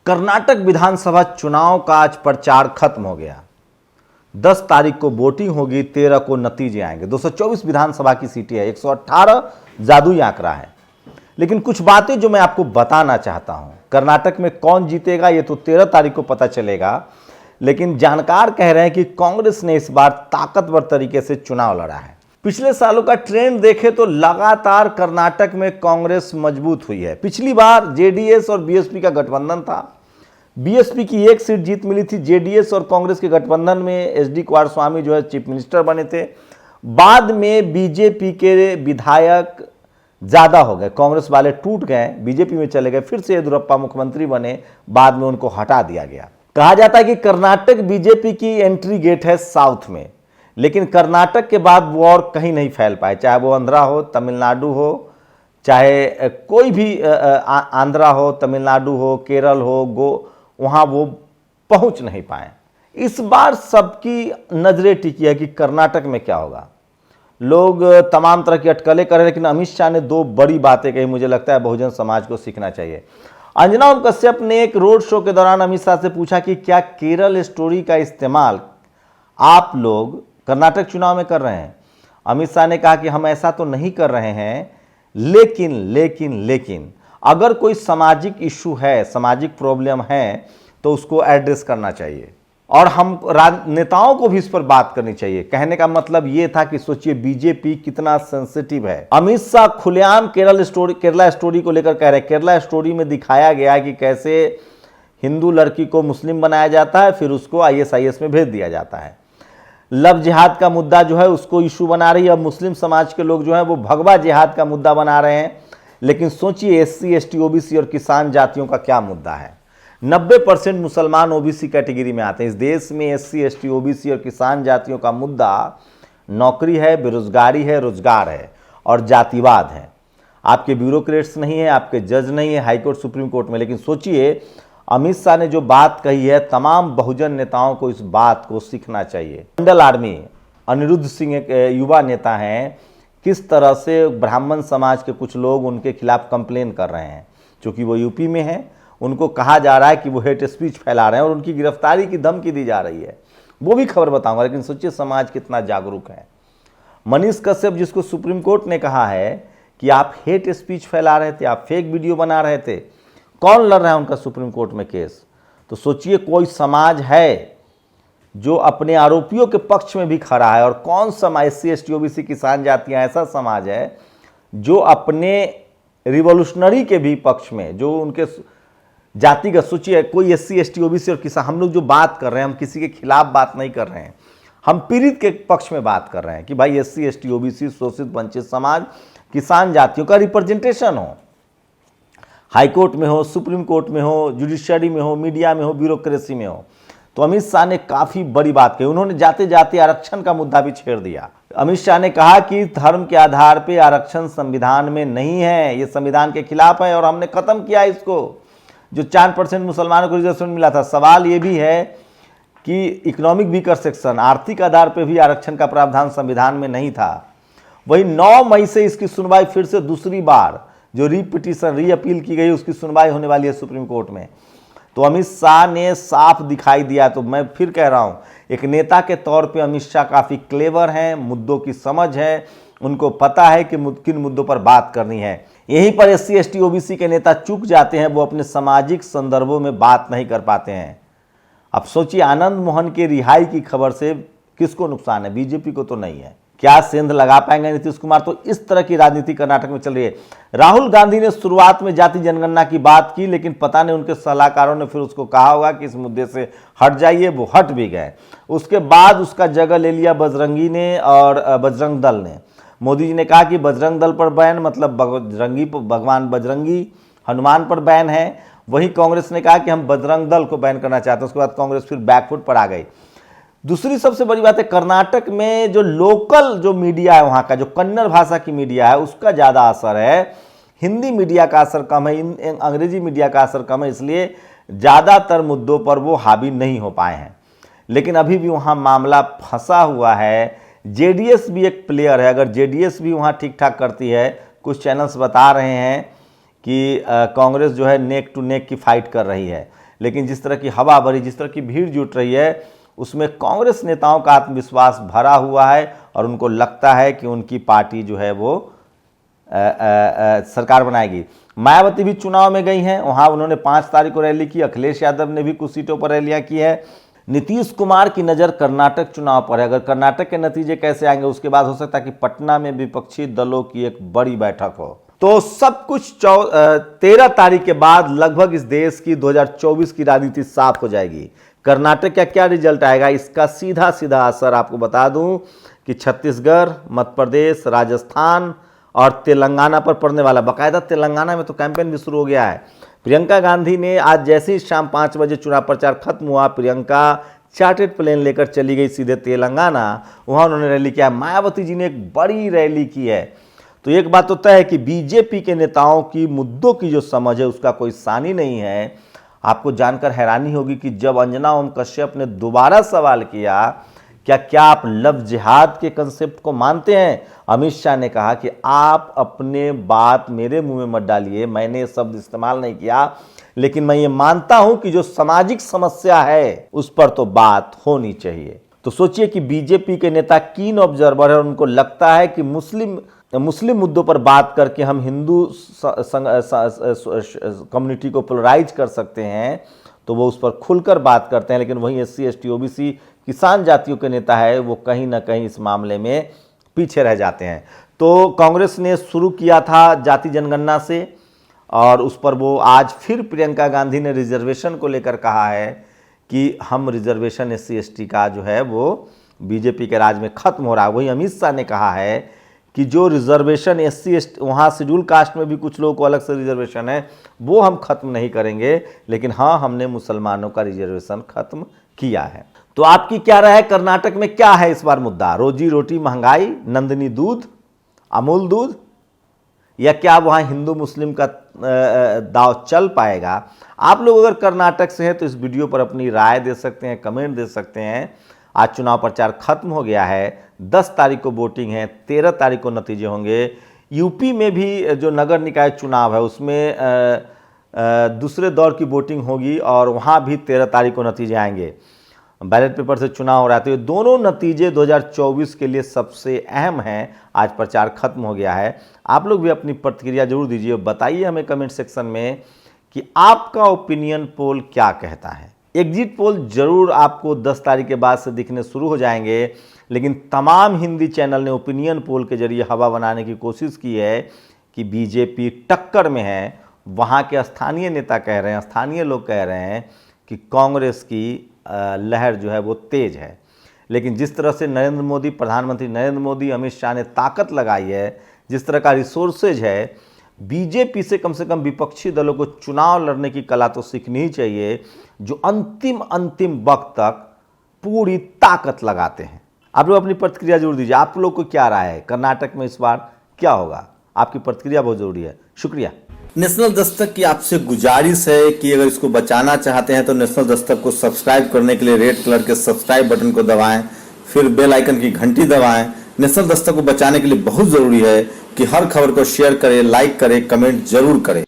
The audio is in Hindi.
कर्नाटक विधानसभा चुनाव का आज प्रचार खत्म हो गया। 10 तारीख को वोटिंग होगी, 13 को नतीजे आएंगे। 224 विधानसभा की सीटें है, 118 जादुई आंकड़ा है। लेकिन कुछ बातें जो मैं आपको बताना चाहता हूं, कर्नाटक में कौन जीतेगा ये तो 13 तारीख को पता चलेगा। लेकिन जानकार कह रहे हैं कि कांग्रेस ने इस बार ताकतवर तरीके से चुनाव लड़ा है। पिछले सालों का ट्रेंड देखें तो लगातार कर्नाटक में कांग्रेस मजबूत हुई है। पिछली बार जेडीएस और बीएसपी का गठबंधन था, बीएसपी की एक सीट जीत मिली थी। जेडीएस और कांग्रेस के गठबंधन में एचडी कुमारस्वामी जो है चीफ मिनिस्टर बने थे। बाद में बीजेपी के विधायक ज्यादा हो गए, कांग्रेस वाले टूट गए, बीजेपी में चले गए, फिर से येदियुरप्पा मुख्यमंत्री बने, बाद में उनको हटा दिया गया। कहा जाता है कि कर्नाटक बीजेपी की एंट्री गेट है साउथ में, लेकिन कर्नाटक के बाद वो और कहीं नहीं फैल पाए, चाहे वो आंध्रा हो, तमिलनाडु हो, चाहे कोई भी आंध्रा हो, तमिलनाडु हो, केरल हो, वहां वो पहुंच नहीं पाए। इस बार सबकी नजरें टिकी है कि कर्नाटक में क्या होगा। लोग तमाम तरह की अटकलें कर रहे हैं, लेकिन अमित शाह ने 2 बड़ी बातें कही, मुझे लगता है बहुजन समाज को सीखना चाहिए। अंजना ओम कश्यप ने एक रोड शो के दौरान अमित शाह से पूछा कि क्या केरल स्टोरी का इस्तेमाल आप लोग कर्नाटक चुनाव में कर रहे हैं। अमित शाह ने कहा कि हम ऐसा तो नहीं कर रहे हैं, लेकिन अगर कोई सामाजिक इशू है, सामाजिक प्रॉब्लम है, तो उसको एड्रेस करना चाहिए और हम नेताओं को भी इस पर बात करनी चाहिए। कहने का मतलब यह था कि सोचिए बीजेपी कितना सेंसिटिव है। अमित शाह खुलेआम केरला स्टोरी को लेकर कह रहे हैं। केरला स्टोरी में दिखाया गया कि कैसे हिंदू लड़की को मुस्लिम बनाया जाता है, फिर उसको आईएसआईएस में भेज दिया जाता है। लव जिहाद का मुद्दा जो है उसको इशू बना रही है। अब मुस्लिम समाज के लोग जो है वो भगवा जिहाद का मुद्दा बना रहे हैं। लेकिन सोचिए एससी, एसटी, ओबीसी और किसान जातियों का क्या मुद्दा है। 90% मुसलमान ओबीसी कैटेगरी में आते हैं। इस देश में एससी, एसटी, ओबीसी और किसान जातियों का मुद्दा नौकरी है, बेरोजगारी है, रोजगार है और जातिवाद है। आपके ब्यूरोक्रेट्स नहीं है, आपके जज नहीं है हाईकोर्ट सुप्रीम कोर्ट में। लेकिन सोचिए अमित शाह ने जो बात कही है, तमाम बहुजन नेताओं को इस बात को सीखना चाहिए। मंडल आर्मी अनिरुद्ध सिंह एक युवा नेता हैं, किस तरह से ब्राह्मण समाज के कुछ लोग उनके खिलाफ कंप्लेन कर रहे हैं। चूंकि वो यूपी में है, उनको कहा जा रहा है कि वो हेट स्पीच फैला रहे हैं और उनकी गिरफ्तारी की धमकी दी जा रही है। वो भी खबर बताऊंगा। लेकिन सोचिए समाज कितना जागरूक है। मनीष कश्यप जिसको सुप्रीम कोर्ट ने कहा है कि आप हेट स्पीच फैला रहे थे, आप फेक वीडियो बना रहे थे, कौन लड़ रहा है उनका सुप्रीम कोर्ट में केस। तो सोचिए कोई समाज है जो अपने आरोपियों के पक्ष में भी खड़ा है, और कौन सा एससी, एसटी, ओबीसी, किसान जातियां ऐसा समाज है जो अपने रिवॉल्यूशनरी के भी पक्ष में, जो उनके जातिगत, सोचिए कोई एससी, एसटी, ओबीसी और किसान, हम लोग जो बात कर रहे हैं, हम किसी के खिलाफ बात नहीं कर रहे हैं, हम पीड़ित के पक्ष में बात कर रहे हैं कि भाई एससी, एसटी, ओबीसी, शोषित वंचित समाज, किसान जातियों का रिप्रेजेंटेशन हो, हाईकोर्ट में हो, सुप्रीम कोर्ट में हो, जुडिशरी में हो, मीडिया में हो, ब्यूरोक्रेसी में हो। तो अमित शाह ने काफी बड़ी बात कही। उन्होंने जाते जाते आरक्षण का मुद्दा भी छेड़ दिया। अमित शाह ने कहा कि धर्म के आधार पर आरक्षण संविधान में नहीं है, ये संविधान के खिलाफ है और हमने खत्म किया इसको। जो 4% मुसलमानों को रिजर्वेशन मिला था, सवाल ये भी है कि इकोनॉमिक वीकर सेक्शन, आर्थिक आधार पर भी आरक्षण का प्रावधान संविधान में नहीं था। वही 9 मई से इसकी सुनवाई फिर से दूसरी बार जो री अपील की गई उसकी सुनवाई होने वाली है सुप्रीम कोर्ट में। तो अमित शाह ने साफ दिखाई दिया। तो मैं फिर कह रहा हूं, एक नेता के तौर पे अमित शाह काफी क्लेवर हैं, मुद्दों की समझ है, उनको पता है कि किन मुद्दों पर बात करनी है। यहीं पर एससी, एसटी, ओबीसी के नेता चूक जाते हैं, वो अपने सामाजिक संदर्भों में बात नहीं कर पाते हैं। अब सोचिए आनंद मोहन के रिहाई की खबर से किसको नुकसान है, बीजेपी को तो नहीं है। क्या सेंध लगा पाएंगे नीतीश कुमार। तो इस तरह की राजनीति कर्नाटक में चल रही है। राहुल गांधी ने शुरुआत में जाति जनगणना की बात की, लेकिन पता नहीं उनके सलाहकारों ने फिर उसको कहा होगा कि इस मुद्दे से हट जाइए, वो हट भी गए। उसके बाद उसका जगह ले लिया बजरंगी ने और बजरंग दल ने। मोदी जी ने कहा कि बजरंग दल पर बैन मतलब भगवान बजरंगी हनुमान पर बैन है। वहीं कांग्रेस ने कहा कि हम बजरंग दल को बैन करना चाहते हैं। उसके बाद कांग्रेस फिर बैकफुट पर आ गई। दूसरी सबसे बड़ी बात है, कर्नाटक में जो लोकल जो मीडिया है, वहाँ का जो कन्नड़ भाषा की मीडिया है, उसका ज़्यादा असर है। हिंदी मीडिया का असर कम है, अंग्रेजी मीडिया का असर कम है, इसलिए ज़्यादातर मुद्दों पर वो हावी नहीं हो पाए हैं। लेकिन अभी भी वहाँ मामला फंसा हुआ है। जेडीएस भी एक प्लेयर है। अगर जेडीएस भी वहाँ ठीक ठाक करती है, कुछ चैनल्स बता रहे हैं कि कांग्रेस जो है नेक टू नेक की फाइट कर रही है, लेकिन जिस तरह की हवा भरी, जिस तरह की भीड़ जुट रही है, उसमें कांग्रेस नेताओं का आत्मविश्वास भरा हुआ है और उनको लगता है कि उनकी पार्टी जो है वो सरकार बनाएगी। मायावती भी चुनाव में गई हैं, वहां उन्होंने 5 तारीख को रैली की। अखिलेश यादव ने भी कुछ सीटों पर रैलियां की है। नीतीश कुमार की नज़र कर्नाटक चुनाव पर है। अगर कर्नाटक के नतीजे कैसे आएंगे, उसके बाद हो सकता है कि पटना में विपक्षी दलों की एक बड़ी बैठक हो। तो सब कुछ 13 तारीख के बाद लगभग इस देश की 2024 की राजनीति साफ हो जाएगी। कर्नाटक का क्या रिजल्ट आएगा, इसका सीधा सीधा असर आपको बता दूं कि छत्तीसगढ़, मध्य प्रदेश, राजस्थान और तेलंगाना पर पड़ने वाला। बाकायदा तेलंगाना में तो कैंपेन भी शुरू हो गया है। प्रियंका गांधी ने आज जैसे ही शाम 5 बजे चुनाव प्रचार खत्म हुआ, प्रियंका चार्टर्ड प्लेन लेकर चली गई सीधे तेलंगाना। वहां उन्होंने रैली किया। मायावती जी ने एक बड़ी रैली की है। तो एक बात तो तय है कि बीजेपी के नेताओं की मुद्दों की जो समझ है उसका कोई सानी नहीं है। आपको जानकर हैरानी होगी कि जब अंजना ओम कश्यप ने दोबारा सवाल किया, क्या आप लव जिहाद के कंसेप्ट को मानते हैं, अमित शाह ने कहा कि आप अपने बात मेरे मुंह में मत डालिए, मैंने ये शब्द इस्तेमाल नहीं किया, लेकिन मैं ये मानता हूं कि जो सामाजिक समस्या है उस पर तो बात होनी चाहिए। तो सोचिए कि बीजेपी के नेता कीन ऑब्जर्वर है और उनको लगता है कि मुस्लिम मुद्दों पर बात करके हम हिंदू कम्युनिटी को पोलराइज कर सकते हैं, तो वो उस पर खुलकर बात करते हैं। लेकिन वहीं SC ST OBC किसान जातियों के नेता है, वो कहीं ना कहीं इस मामले में पीछे रह जाते हैं। तो कांग्रेस ने शुरू किया था जाति जनगणना से, और उस पर वो आज फिर प्रियंका गांधी ने रिजर्वेशन को लेकर कहा है कि हम रिजर्वेशन SC ST का जो है वो बीजेपी के राज में खत्म हो रहा है। वहीं अमित शाह ने कहा है कि जो रिजर्वेशन SC ST, वहाँ शेड्यूल कास्ट में भी कुछ लोगों को अलग से रिजर्वेशन है, वो हम खत्म नहीं करेंगे, लेकिन हाँ, हमने मुसलमानों का रिजर्वेशन खत्म किया है। तो आपकी क्या राय है? कर्नाटक में क्या है इस बार मुद्दा? रोजी रोटी, महंगाई, नंदिनी दूध, अमूल दूध, या क्या वहाँ हिंदू मुस्लिम का दाव चल पाएगा? आप लोग अगर कर्नाटक से हैं तो इस वीडियो पर अपनी राय दे सकते हैं, कमेंट दे सकते हैं। आज चुनाव प्रचार खत्म हो गया है, 10 तारीख को वोटिंग है, 13 तारीख को नतीजे होंगे। यूपी में भी जो नगर निकाय चुनाव है उसमें दूसरे दौर की वोटिंग होगी और वहाँ भी 13 तारीख को नतीजे आएंगे। बैलेट पेपर से चुनाव हो रहा है, तो ये दोनों नतीजे 2024 के लिए सबसे अहम हैं। आज प्रचार खत्म हो गया है। आप लोग भी अपनी प्रतिक्रिया जरूर दीजिए, बताइए हमें कमेंट सेक्शन में कि आपका ओपिनियन पोल क्या कहता है। एग्जिट पोल जरूर आपको 10 तारीख के बाद से दिखने शुरू हो जाएंगे, लेकिन तमाम हिंदी चैनल ने ओपिनियन पोल के जरिए हवा बनाने की कोशिश की है कि बीजेपी टक्कर में है। वहाँ के स्थानीय नेता कह रहे हैं, स्थानीय लोग कह रहे हैं कि कांग्रेस की लहर जो है वो तेज है। लेकिन जिस तरह से नरेंद्र मोदी, प्रधानमंत्री नरेंद्र मोदी, अमित शाह ने ताकत लगाई है, जिस तरह का रिसोर्सेज है, बीजेपी से कम विपक्षी दलों को चुनाव लड़ने की कला तो सीखनी ही चाहिए, जो अंतिम वक्त तक पूरी ताकत लगाते हैं। आप लोग अपनी प्रतिक्रिया जरूर दीजिए। आप लोग को क्या राय है, कर्नाटक में इस बार क्या होगा? आपकी प्रतिक्रिया बहुत जरूरी है। शुक्रिया। नेशनल दस्तक की आपसे गुजारिश है कि अगर इसको बचाना चाहते हैं तो नेशनल दस्तक को सब्सक्राइब करने के लिए रेड कलर के सब्सक्राइब बटन को दबाएं, फिर बेल आइकन की घंटी दबाएं। नेशनल दस्तक को बचाने के लिए बहुत जरूरी है कि हर खबर को शेयर करें, लाइक करें, कमेंट जरूर करें।